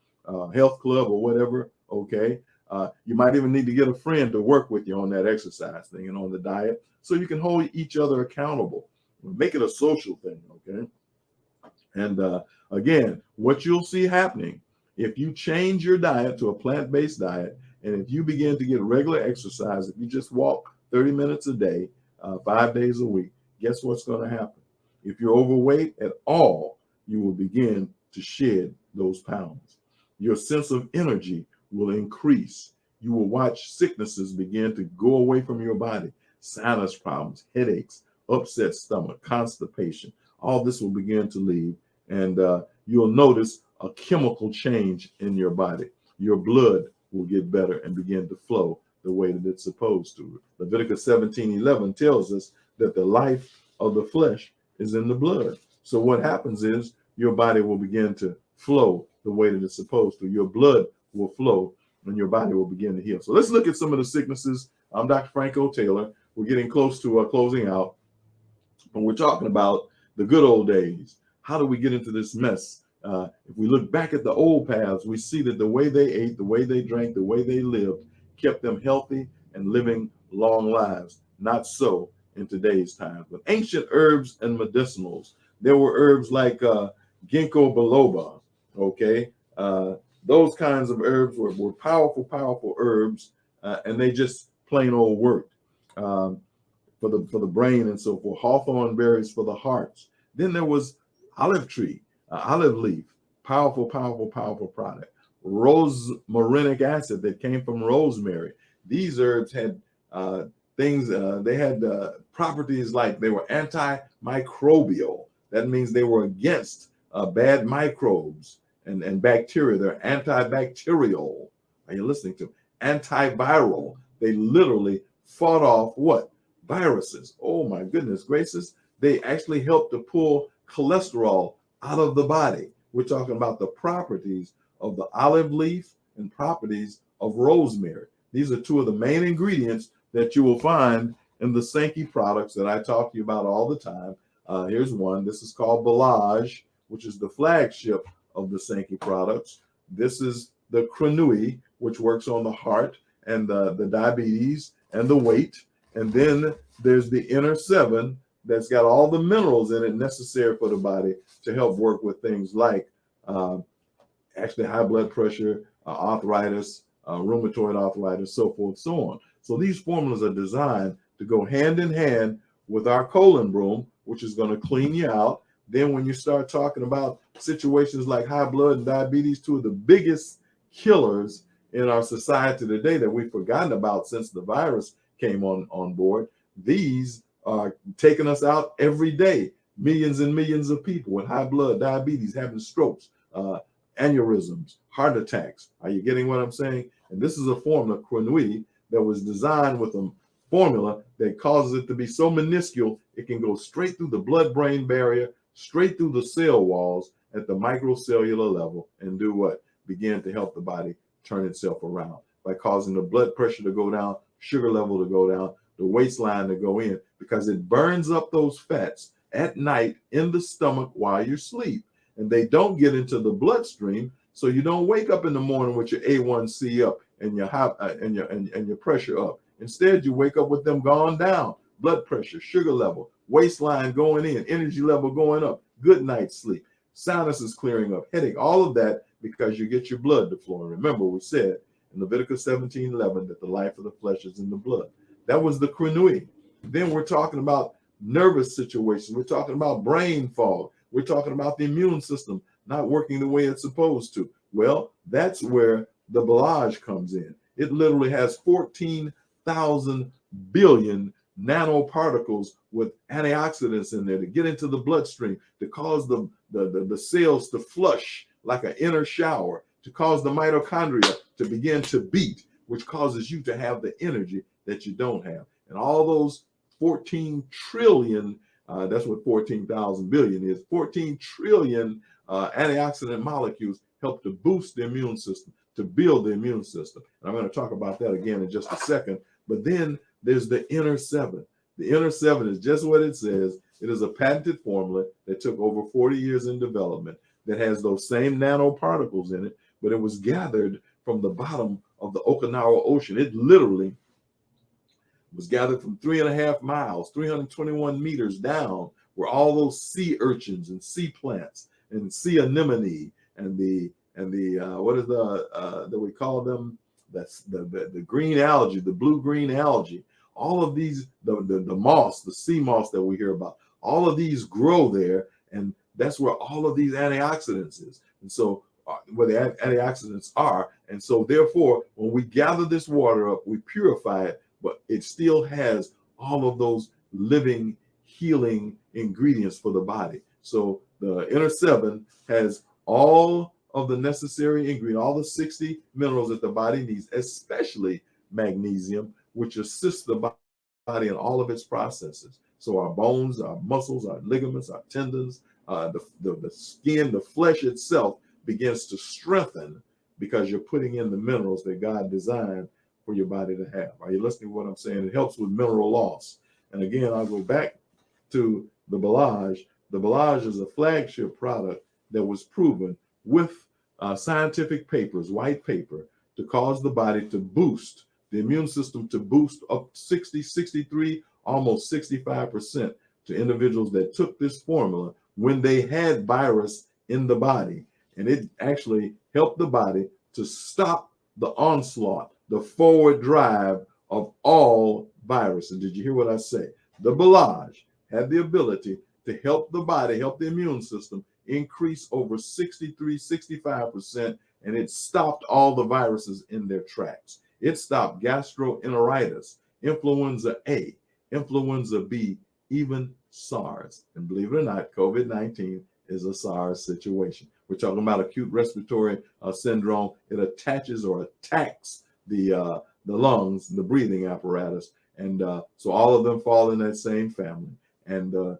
health club or whatever, okay? You might even need to get a friend to work with you on that exercise thing and on the diet so you can hold each other accountable. Make it a social thing, okay? And again, what you'll see happening, if you change your diet to a plant-based diet, and if you begin to get regular exercise, if you just walk 30 minutes a day, 5 days a week, guess what's going to happen? If you're overweight at all, you will begin to shed those pounds. Your sense of energy will increase. You will watch sicknesses begin to go away from your body. Sinus problems, headaches, upset stomach, constipation, all this will begin to leave. And you'll notice a chemical change in your body. Your blood will get better and begin to flow the way that it's supposed to. Leviticus 17:11 tells us that the life of the flesh is in the blood. So what happens is your body will begin to flow the way that it's supposed to. Your blood will flow and your body will begin to heal. So let's look at some of the sicknesses. I'm Dr. Franco Taylor. We're getting close to closing out. And we're talking about the good old days. How do we get into this mess? If we look back at the old paths, we see that the way they ate, the way they drank, the way they lived kept them healthy and living long lives. Not so in today's time. With ancient herbs and medicinals, there were herbs like ginkgo biloba, okay? Those kinds of herbs were powerful, powerful herbs, and they just plain old worked for the brain and so forth. Hawthorn berries for the hearts. Then there was olive tree, olive leaf, powerful, powerful, powerful product. Rosmarinic acid that came from rosemary. These herbs had things, they had properties like they were antimicrobial. That means they were against bad microbes and bacteria. They're antibacterial. Are you listening to me? Antiviral. They literally fought off what? Viruses. Oh my goodness gracious. They actually help to pull cholesterol out of the body. We're talking about the properties of the olive leaf and properties of rosemary. These are two of the main ingredients that you will find in the Sankey products that I talk to you about all the time. Here's one. This is called Balage, which is the flagship of the Sankey products. This is the Crenui, which works on the heart and the diabetes and the weight. And then there's the Inner 7 that's got all the minerals in it necessary for the body to help work with things like actually high blood pressure, arthritis, rheumatoid arthritis, so forth, so on. So these formulas are designed to go hand in hand with our colon broom, which is going to clean you out. Then when you start talking about situations like high blood and diabetes, two of the biggest killers in our society today that we've forgotten about since the virus came on board, these are taking us out every day. Millions and millions of people with high blood, diabetes, having strokes, aneurysms, heart attacks. Are you getting what I'm saying? And this is a formula, Crenui, that was designed with a formula that causes it to be so minuscule, it can go straight through the blood-brain barrier, straight through the cell walls at the microcellular level and do what? Begin to help the body turn itself around by causing the blood pressure to go down, sugar level to go down, the waistline to go in, because it burns up those fats at night in the stomach while you sleep. And they don't get into the bloodstream, so you don't wake up in the morning with your A1C up and your and your pressure up. Instead, you wake up with them gone down, blood pressure, sugar level, waistline going in, energy level going up, good night's sleep, sinuses clearing up, headache, all of that because you get your blood to flow. And remember, we said in Leviticus 17:11 that the life of the flesh is in the blood. That was the quinui. Then we're talking about nervous situations. We're talking about brain fog. We're talking about the immune system not working the way it's supposed to. Well, that's where the Balaj comes in. It literally has 14,000 billion nanoparticles with antioxidants in there to get into the bloodstream, to cause the cells to flush like an inner shower, to cause the mitochondria to begin to beat, which causes you to have the energy that you don't have. And all those 14 trillion, that's what 14,000 billion is, 14 trillion antioxidant molecules help to boost the immune system, to build the immune system. And I'm going to talk about that again in just a second. But then there's the inner seven. The inner seven is just what it says. It is a patented formula that took over 40 years in development that has those same nanoparticles in it, but it was gathered from the bottom of the Okinawa Ocean. It literally was gathered from 3.5 miles, 321 meters down, where all those sea urchins and sea plants and sea anemone and the what is the that we call them? That's the green algae, the blue-green algae. All of these, the moss, the sea moss that we hear about, all of these grow there, and that's where all of these antioxidants is. And so where the antioxidants are. And so therefore, when we gather this water up, we purify it, but it still has all of those living, healing ingredients for the body. So the inner seven has all of the necessary ingredients, all the 60 minerals that the body needs, especially magnesium, which assists the body in all of its processes. So our bones, our muscles, our ligaments, our tendons, the skin, the flesh itself begins to strengthen because you're putting in the minerals that God designed for your body to have. Are you listening to what I'm saying? It helps with mineral loss. And again, I'll go back to the Balaj. The Balaj is a flagship product that was proven with scientific papers, white paper, to cause the body to boost, the immune system to boost up 60, 63, almost 65% to individuals that took this formula when they had virus in the body. And it actually helped the body to stop the onslaught, the forward drive of all viruses. Did you hear what I say? The Balaj had the ability to help the body, help the immune system increase over 63, 65%, and it stopped all the viruses in their tracks. It stopped gastroenteritis, influenza A, influenza B, even SARS. And believe it or not, COVID-19 is a SARS situation. We're talking about acute respiratory syndrome. It attaches or attacks the lungs, the breathing apparatus. And so all of them fall in that same family. And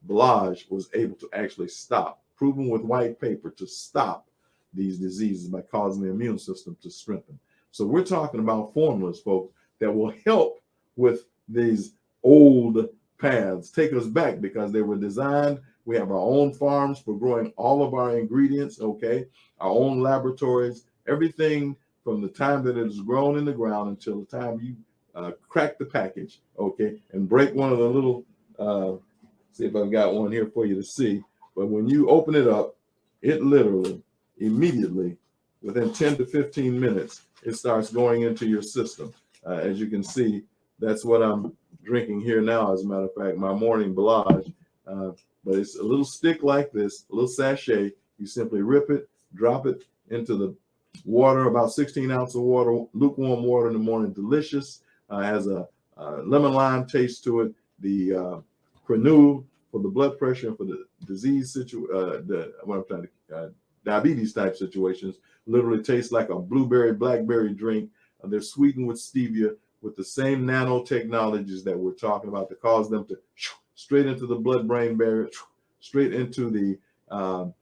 Balaj was able to actually stop, proven with white paper, to stop these diseases by causing the immune system to strengthen. So we're talking about formulas, folks, that will help with these old paths, take us back because they were designed. We have our own farms for growing all of our ingredients, okay? Our own laboratories, everything from the time that it is grown in the ground until the time you crack the package, okay? And break one of the little, see if I've got one here for you to see. But when you open it up, it literally, immediately, within 10 to 15 minutes, it starts going into your system. As you can see, that's what I'm drinking here now, as a matter of fact, my morning Balaj. But it's a little stick like this, a little sachet. You simply rip it, drop it into the water, about 16 ounces of water, lukewarm water in the morning. Delicious, has a lemon lime taste to it. The quinue for the blood pressure and for the disease diabetes type situations, literally tastes like a blueberry blackberry drink. They're sweetened with stevia, with the same nanotechnologies that we're talking about to cause them to straight into the blood-brain barrier, straight into the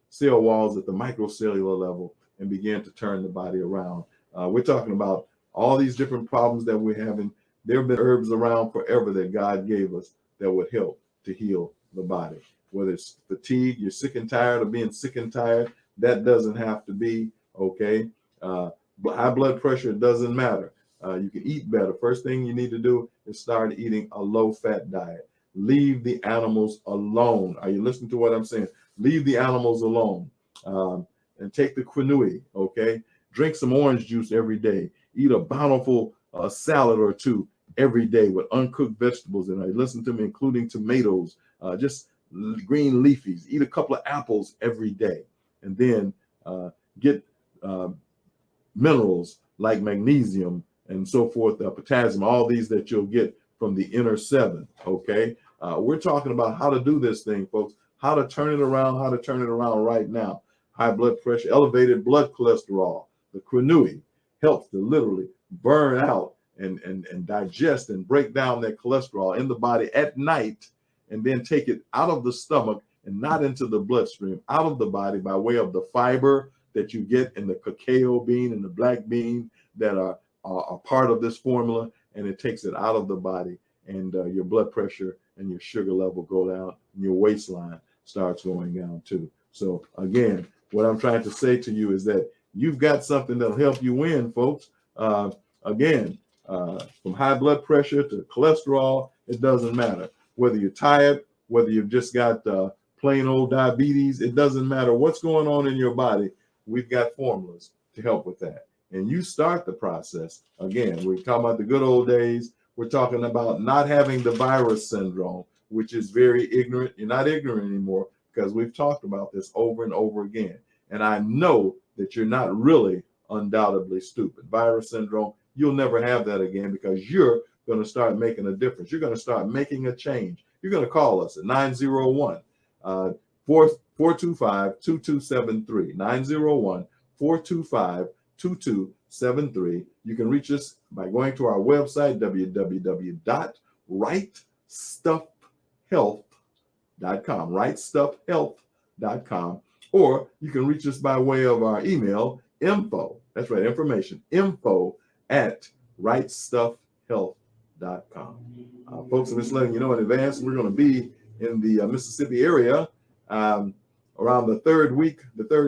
cell walls at the microcellular level, and begin to turn the body around. We're talking about all these different problems that we're having. There have been herbs around forever that God gave us that would help to heal the body. Whether it's fatigue, you're sick and tired of being sick and tired, that doesn't have to be, okay? High blood pressure, it doesn't matter. You can eat better. First thing you need to do is start eating a low-fat diet. Leave the animals alone. Are you listening to what I'm saying? Leave the animals alone. And take the quinue, okay? Drink some orange juice every day. Eat a bountiful salad or two every day with uncooked vegetables. And listen to me, including tomatoes, just green leafies. Eat a couple of apples every day. And then get minerals like magnesium and so forth, potassium, all these that you'll get from the inner seven. Okay. We're talking about how to do this thing, folks, how to turn it around right now. High blood pressure, elevated blood cholesterol. The quinui helps to literally burn out and digest and break down that cholesterol in the body at night, and then take it out of the stomach and not into the bloodstream, out of the body by way of the fiber that you get in the cacao bean and the black bean that are part of this formula, and it takes it out of the body, and your blood pressure and your sugar level go down, and your waistline starts going down too. So again, what I'm trying to say to you is that you've got something that'll help you win, folks. From high blood pressure to cholesterol, it doesn't matter. Whether you're tired, whether you've just got plain old diabetes, it doesn't matter what's going on in your body. We've got formulas to help with that. And you start the process. Again, we're talking about the good old days. We're talking about not having the virus syndrome, which is very ignorant. You're not ignorant anymore, because we've talked about this over and over again. And I know that you're not really undoubtedly stupid. Virus syndrome, you'll never have that again, because you're going to start making a difference. You're going to start making a change. You're going to call us at 901 425 2273. 901 425 2273. You can reach us by going to our website, www.rightstuffhealth.com, rightstuffhealth.com, or you can reach us by way of our email, information, info@rightstuffhealth.com. Folks, I'm just letting you know in advance, we're going to be in the Mississippi area around the third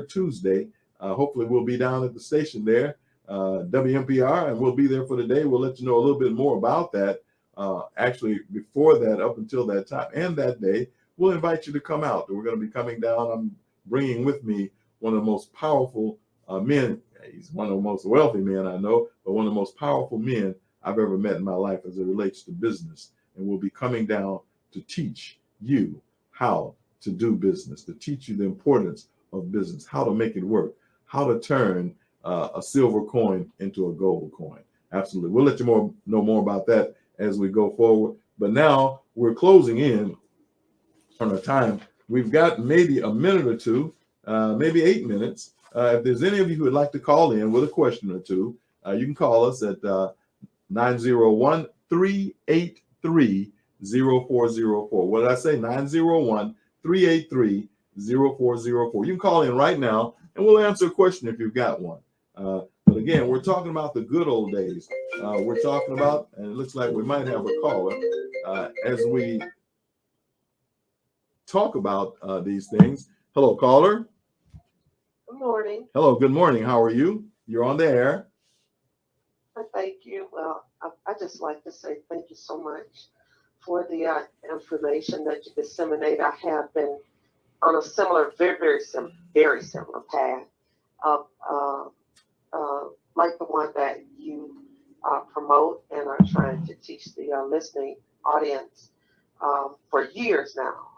Tuesday. Hopefully we'll be down at the station there, WMPR, and we'll be there for the day. We'll let you know a little bit more about that. Actually, before that, up until that time and that day, we'll invite you to come out. We're going to be coming down. I'm bringing with me one of the most powerful men. He's one of the most wealthy men I know, but one of the most powerful men I've ever met in my life as it relates to business. And we'll be coming down to teach you how to do business, to teach you the importance of business, how to make it work, how to turn a silver coin into a gold coin. Absolutely. We'll let you know more about that as we go forward. But now we're closing in on our time. We've got maybe a minute or two, maybe 8 minutes. If there's any of you who would like to call in with a question or two, you can call us at 901-383-0404. What did I say? 901-383-0404. You can call in right now, and we'll answer a question if you've got one. But again, we're talking about the good old days. We're talking about, and it looks like we might have a caller as we talk about these things. Hello, caller. Good morning. Hello, good morning. How are you? You're on the air. Thank you. Well, I just like to say thank you so much for the information that you disseminate. I have been on a similar, very similar path of like the one that you promote and are trying to teach the listening audience for years now,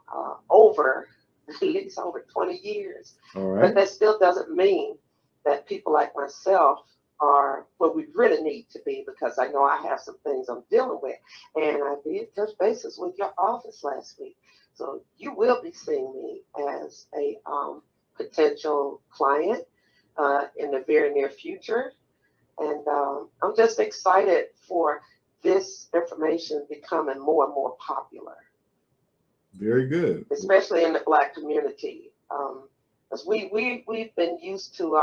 at least over 20 years. All right. But that still doesn't mean that people like myself are where we really need to be, because I know I have some things I'm dealing with. And I did touch bases with your office last week. So you will be seeing me as a potential client in the very near future. And I'm just excited for this information becoming more and more popular. Very good. Especially in the Black community. Because we've been used to,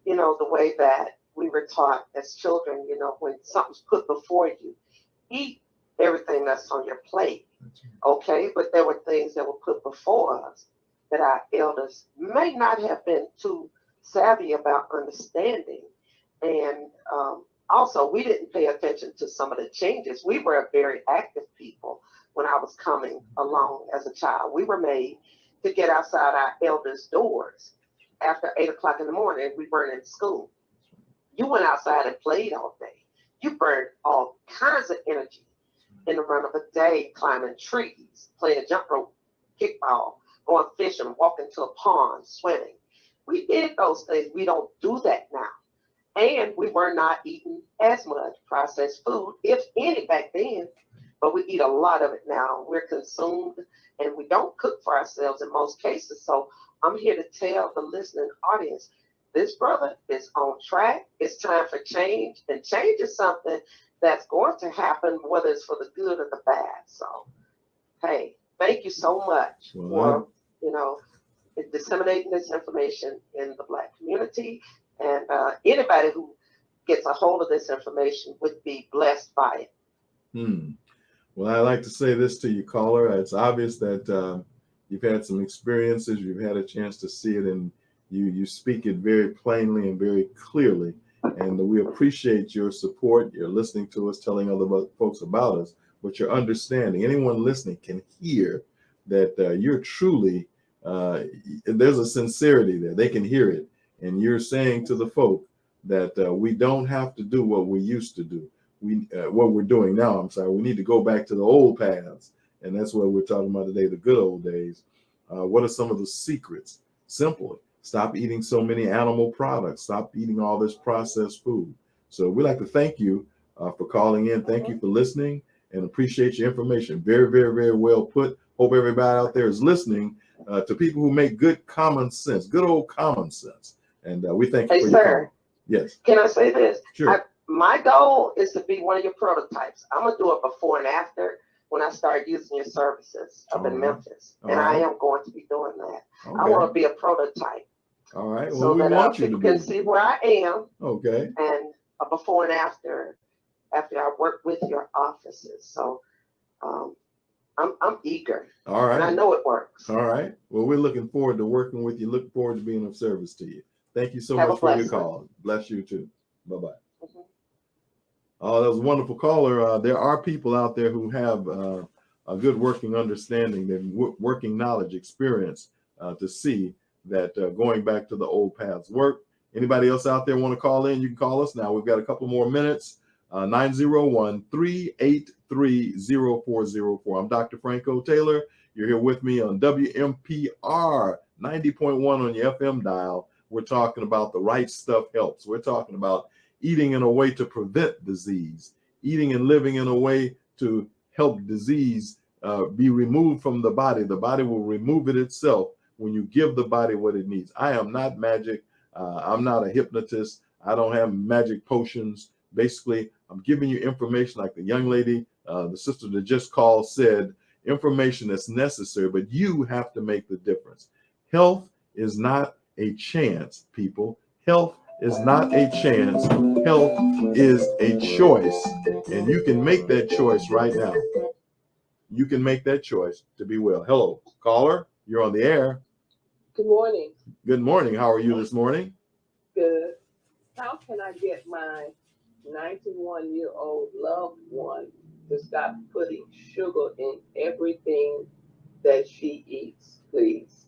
the way that we were taught as children, when something's put before you, eat everything that's on your plate. Okay, but there were things that were put before us that our elders may not have been too savvy about understanding. And also, we didn't pay attention to some of the changes. We were a very active people when I was coming along as a child. We were made to get outside our elders' doors after 8 o'clock in the morning. We weren't in school. You went outside and played all day. You burn all kinds of energy in the run of a day, climbing trees, playing jump rope, kickball, going fishing, walking to a pond, swimming. We did those things. We don't do that now. And we were not eating as much processed food, if any, back then. But we eat a lot of it now. We're consumed and we don't cook for ourselves in most cases. So I'm here to tell the listening audience, this brother is on track. It's time for change. And change is something that's going to happen, whether it's for the good or the bad. So, hey, thank you so much for, disseminating this information in the Black community. And anybody who gets a hold of this information would be blessed by it. Well, I like to say this to you, caller. It's obvious that you've had some experiences. You've had a chance to see it, and you speak it very plainly and very clearly. And we appreciate your support. You're listening to us, telling other folks about us, but you're understanding. Anyone listening can hear that you're truly, there's a sincerity there. They can hear it. And you're saying to the folk that we don't have to do what we used to do. What we're doing now, I'm sorry, we need to go back to the old paths. And that's what we're talking about today, the good old days. What are some of the secrets? Simply, stop eating so many animal products. Stop eating all this processed food. So we'd like to thank you for calling in. Thank you for listening and appreciate your information. Very, very, very well put. Hope everybody out there is listening to people who make good common sense, good old common sense. And we thank you for your call. Yes. Can I say this? Sure. My goal is to be one of your prototypes. I'm going to do it before and after when I start using your services up in Memphis. And I am going to be doing that. Okay. I want to be a prototype. All right. Well, so we that want you to people can see where I am. Okay. And before and after I work with your offices. So I'm eager. All right. And I know it works. All right. Well, we're looking forward to working with you. Look forward to being of service to you. Thank you so much for your call. Bless you too. Bye-bye. Mm-hmm. Oh, that was a wonderful caller. There are people out there who have a good working understanding and working knowledge, experience to see that going back to the old paths work. Anybody else out there want to call in? You can call us now. We've got a couple more minutes. 901-383-0404. I'm Dr. Franco Taylor. You're here with me on WMPR 90.1 on your FM dial. We're talking about the right stuff helps. We're talking about eating in a way to prevent disease, eating and living in a way to help disease be removed from the body. The body will remove it itself when you give the body what it needs. I am not magic. I'm not a hypnotist. I don't have magic potions. Basically, I'm giving you information like the young lady, the sister that just called said, information that's necessary, but you have to make the difference. Health is not a chance, people. Health is not a chance. Health is a choice. And you can make that choice right now. You can make that choice to be well. Hello, caller. You're on the air. Good morning. Good morning. How are you this morning? Good. How can I get my 91-year-old loved one to stop putting sugar in everything that she eats, please?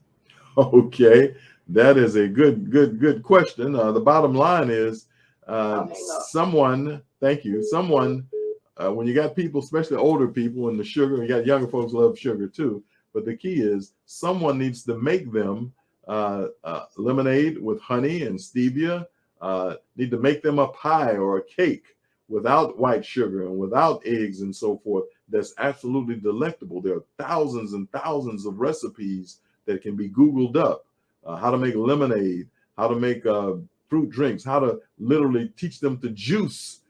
Okay. That is a good question. The bottom line is someone, thank you, someone, when you got people, especially older people and the sugar, you got younger folks love sugar too, but the key is someone needs to make them lemonade with honey and stevia, need to make them a pie or a cake without white sugar and without eggs and so forth. That's absolutely delectable. There are thousands and thousands of recipes that can be Googled up. How to make lemonade, how to make fruit drinks, how to literally teach them to juice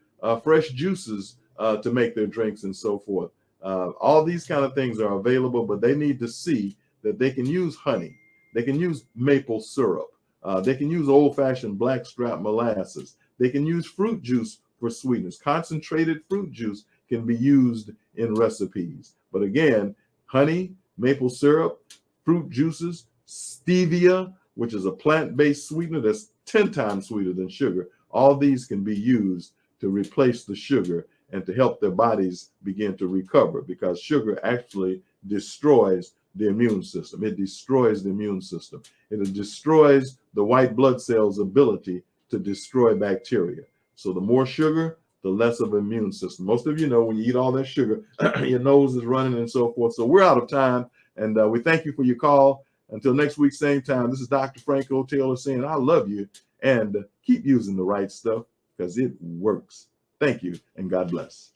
fresh juices to make their drinks and so forth. All these kind of things are available, but they need to see that they can use honey. They can use maple syrup. They can use old-fashioned blackstrap molasses. They can use fruit juice for sweetness. Concentrated fruit juice can be used in recipes. But again, honey, maple syrup, fruit juices, stevia, which is a plant-based sweetener that's 10 times sweeter than sugar. All these can be used to replace the sugar and to help their bodies begin to recover, because sugar actually destroys the immune system. It destroys the immune system. It destroys the white blood cells' ability to destroy bacteria. So the more sugar, the less of an immune system. Most of you know when you eat all that sugar, your nose is running and so forth. So we're out of time, and we thank you for your call. Until next week, same time, this is Dr. Franco Taylor saying I love you, and keep using the right stuff because it works. Thank you, and God bless.